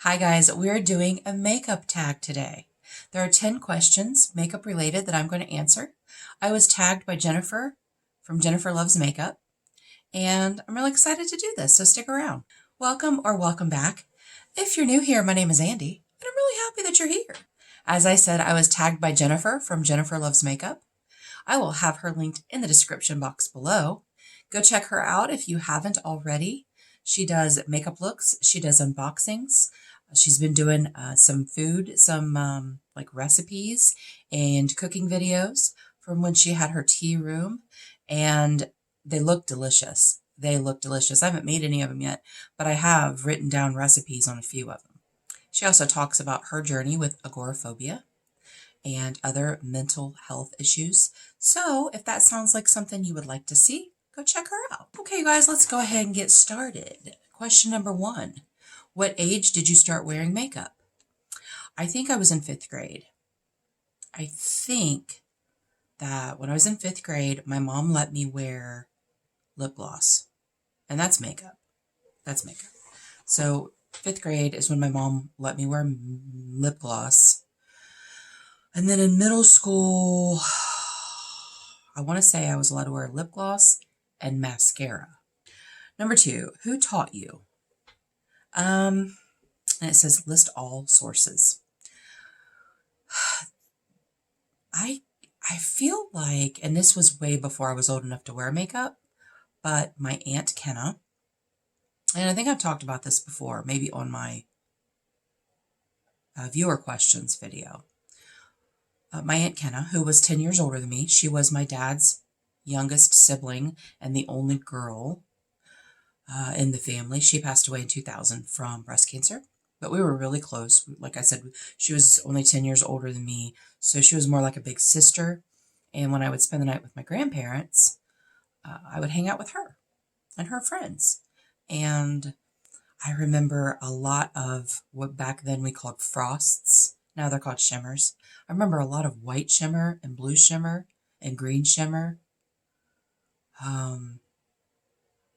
Hi guys, we're doing a makeup tag today. There are 10 questions, makeup related, that I'm going to answer. I was tagged by Jennifer from Jennifer Loves Makeup, and I'm really excited to do this, so stick around. Welcome or welcome back. If you're new here, my name is Andi, and I'm really happy that you're here. As I said, I was tagged by Jennifer from Jennifer Loves Makeup. I will have her linked in the description box below. Go check her out if you haven't already. She does makeup looks. She does unboxings. She's been doing some food, some like recipes and cooking videos from when she had her tea room, and they look delicious. They look delicious. I haven't made any of them yet, but I have written down recipes on a few of them. She also talks about her journey with agoraphobia and other mental health issues. So if that sounds like something you would like to see, go check her out. Okay, guys, let's go ahead and get started. Question number 1. What age did you start wearing makeup? I think I was in 5th grade. I think that when I was in 5th grade, my mom let me wear lip gloss. And that's makeup. That's makeup. So 5th grade is when my mom let me wear lip gloss. And then in middle school, I want to say I was allowed to wear lip gloss and mascara. Number 2, who taught you? And it says list all sources. I feel like, and this was way before I was old enough to wear makeup, but my Aunt Kenna, and I think I've talked about this before, maybe on my viewer questions video. My Aunt Kenna, who was 10 years older than me, she was my dad's youngest sibling and the only girl in the family. She passed away in 2000 from breast cancer, but we were really close. Like I said, she was only 10 years older than me, so she was more like a big sister. And when I would spend the night with my grandparents, I would hang out with her and her friends. And I remember a lot of what back then we called frosts. Now they're called shimmers. I remember a lot of white shimmer and blue shimmer and green shimmer.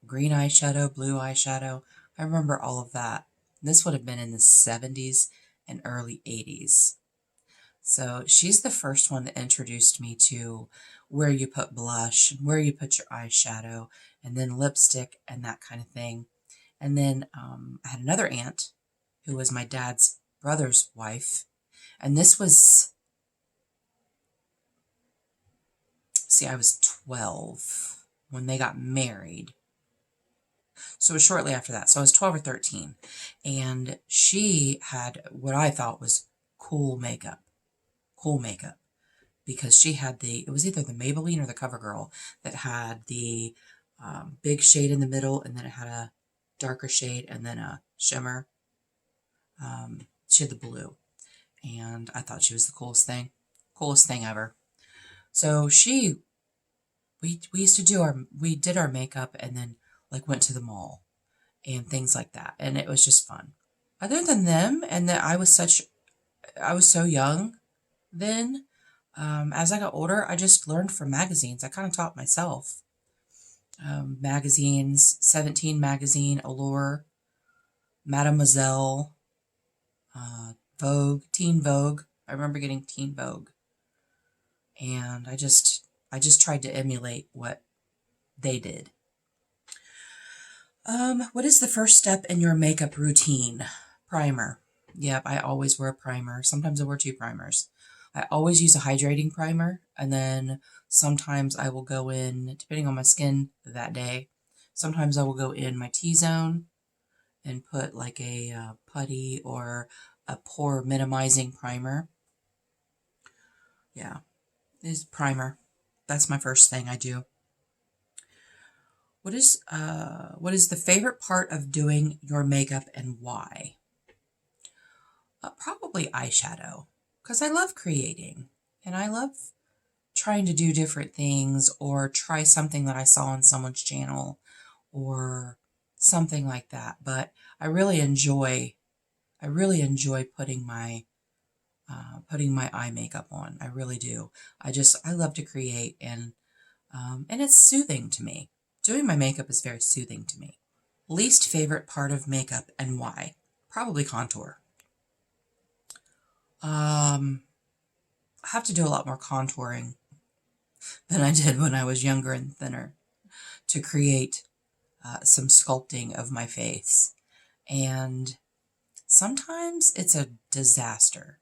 Green eyeshadow, blue eyeshadow. I remember all of that. This would have been in the 70s and early 80s. So she's the first one that introduced me to where you put blush, where you put your eyeshadow, and then lipstick and that kind of thing. And then I had another aunt who was my dad's brother's wife. And this was, see, I was 12 when they got married. So it was shortly after that. So I was 12 or 13. And she had what I thought was cool makeup. Cool makeup. Because she had it was either the Maybelline or the CoverGirl that had the big shade in the middle, and then it had a darker shade and then a shimmer. She had the blue. And I thought she was the coolest thing ever. So we used to we did our makeup and then like went to the mall and things like that. And it was just fun. Other than them, and that I was so young then, as I got older, I just learned from magazines. I kind of taught myself. Magazines, 17 magazine, Allure, Mademoiselle, Vogue, Teen Vogue. I remember getting Teen Vogue. And I just tried to emulate what they did. What is the first step in your makeup routine? Primer. Yep, I always wear a primer. Sometimes I wear 2 primers. I always use a hydrating primer, and then sometimes I will go in, depending on my skin that day, sometimes I will go in my T-zone and put like a putty or a pore minimizing primer. Yeah, is primer. That's my first thing I do. What is the favorite part of doing your makeup and why? Probably eyeshadow, because I love creating and I love trying to do different things or try something that I saw on someone's channel or something like that. But I really enjoy putting my eye makeup on. I really do. I love to create, and it's soothing to me. Doing my makeup is very soothing to me. Least favorite part of makeup and why? Probably contour. I have to do a lot more contouring than I did when I was younger and thinner to create some sculpting of my face. And sometimes it's a disaster.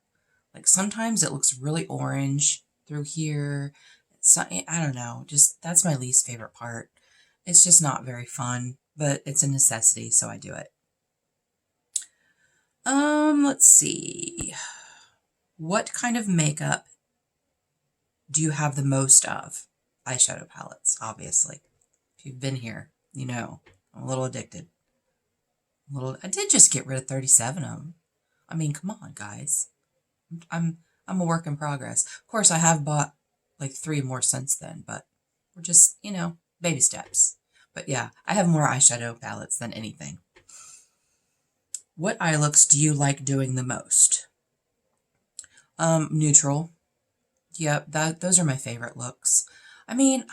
Like sometimes it looks really orange through here. So, I don't know, just that's my least favorite part. It's just not very fun, but it's a necessity, so I do it. Let's see. What kind of makeup do you have the most of? Eyeshadow palettes, obviously. If you've been here, you know, I'm a little addicted. I did just get rid of 37 of them. I mean, come on, guys. I'm a work in progress. Of course, I have bought like 3 more since then, but we're just, you know, baby steps. But yeah, I have more eyeshadow palettes than anything. What eye looks do you like doing the most? Neutral. Yep, those are my favorite looks. I mean,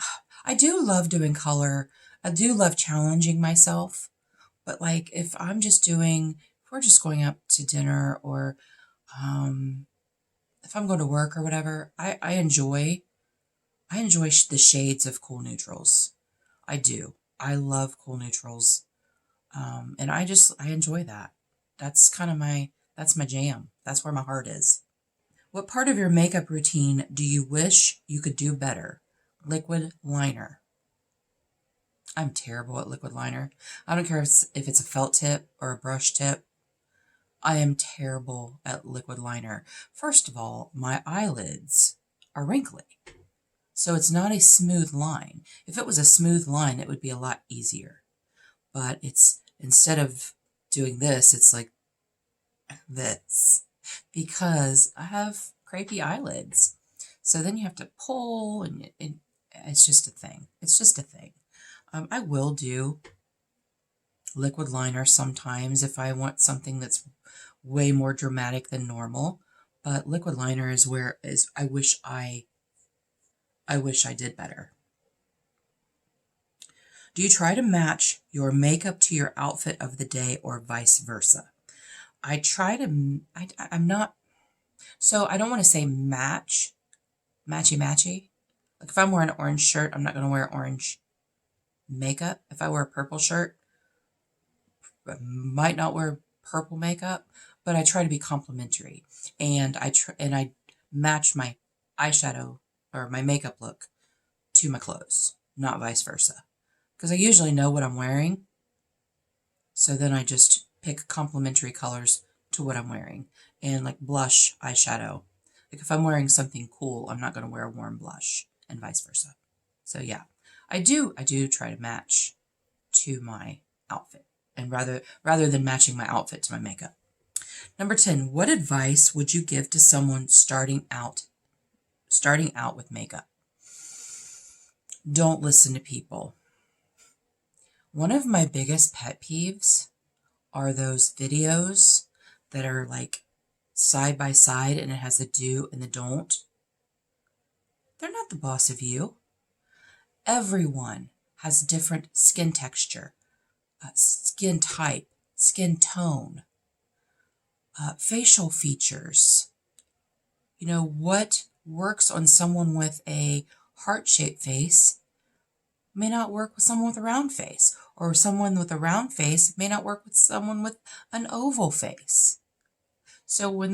I do love doing color. I do love challenging myself. But like if we're just going out to dinner, or if I'm going to work or whatever, I enjoy the shades of cool neutrals. I do. I love cool neutrals. And I enjoy that. That's my jam. That's where my heart is. What part of your makeup routine do you wish you could do better? Liquid liner. I'm terrible at liquid liner. I don't care if it's a felt tip or a brush tip. I am terrible at liquid liner. First of all, my eyelids are wrinkly. So it's not a smooth line. If it was a smooth line, it would be a lot easier. But instead of doing this, it's like this. Because I have crepey eyelids. So then you have to pull, and it's just a thing. It's just a thing. I will do liquid liner sometimes if I want something that's way more dramatic than normal. But liquid liner is I wish I did better. Do you try to match your makeup to your outfit of the day or vice versa? I try to, I'm not, so I don't want to say matchy. Like if I'm wearing an orange shirt, I'm not going to wear orange makeup. If I wear a purple shirt, I might not wear purple makeup, but I try to be complimentary. And I match my eyeshadow or my makeup look to my clothes, not vice versa. Because I usually know what I'm wearing. So then I just pick complementary colors to what I'm wearing. And like blush, eyeshadow. Like if I'm wearing something cool, I'm not going to wear a warm blush, and vice versa. So yeah, I do try to match to my outfit, and rather than matching my outfit to my makeup. Number 10, what advice would you give to someone starting out with makeup? Don't listen to people. One of my biggest pet peeves are those videos that are like side by side and it has the do and the don't. They're not the boss of you. Everyone has different skin texture, skin type, skin tone, facial features. You know, what works on someone with a heart-shaped face may not work with someone with a round face, or someone with a round face may not work with someone with an oval face. So with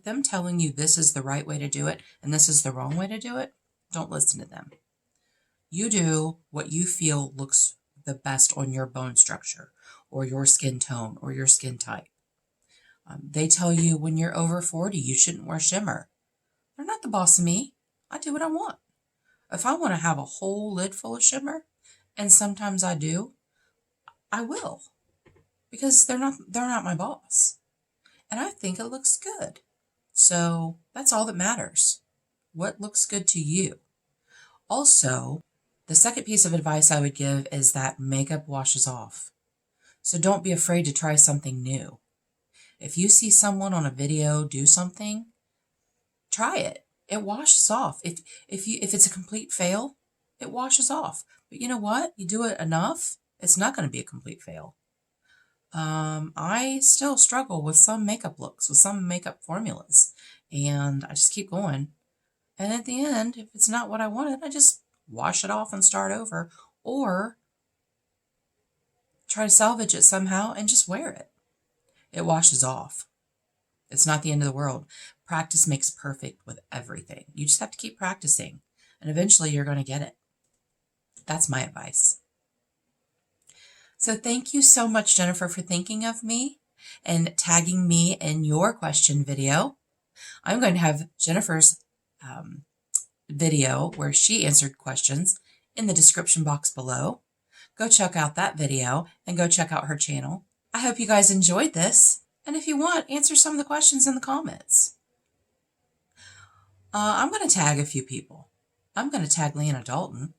them telling you this is the right way to do it and this is the wrong way to do it, don't listen to them. You do what you feel looks the best on your bone structure or your skin tone or your skin type. They tell you when you're over 40, you shouldn't wear shimmer. They're not the boss of me. I do what I want. If I want to have a whole lid full of shimmer, and sometimes I do, I will, because they're not my boss. And I think it looks good. So that's all that matters. What looks good to you? Also, the second piece of advice I would give is that makeup washes off. So don't be afraid to try something new. If you see someone on a video do something, try it. It washes off. If it's a complete fail, it washes off. But you know what? You do it enough, it's not going to be a complete fail. I still struggle with some makeup looks, with some makeup formulas, and I just keep going. And at the end, if it's not what I wanted, I just wash it off and start over, or try to salvage it somehow and just wear it. It washes off. It's not the end of the world. Practice makes perfect with everything. You just have to keep practicing, and eventually you're going to get it. That's my advice. So thank you so much, Jennifer, for thinking of me and tagging me in your question video. I'm going to have Jennifer's video where she answered questions in the description box below. Go check out that video and go check out her channel. I hope you guys enjoyed this. And if you want, answer some of the questions in the comments. I'm going to tag a few people. I'm going to tag Leanna Dalton.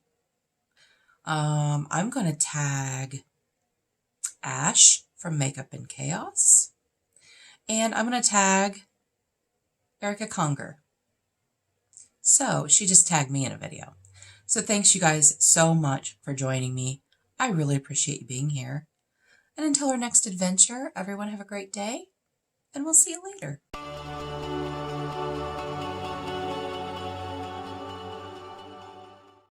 I'm going to tag Ash from Makeup and Chaos. And I'm going to tag Erica Conger. So she just tagged me in a video. So thanks you guys so much for joining me. I really appreciate you being here. And until our next adventure, everyone have a great day, and we'll see you later.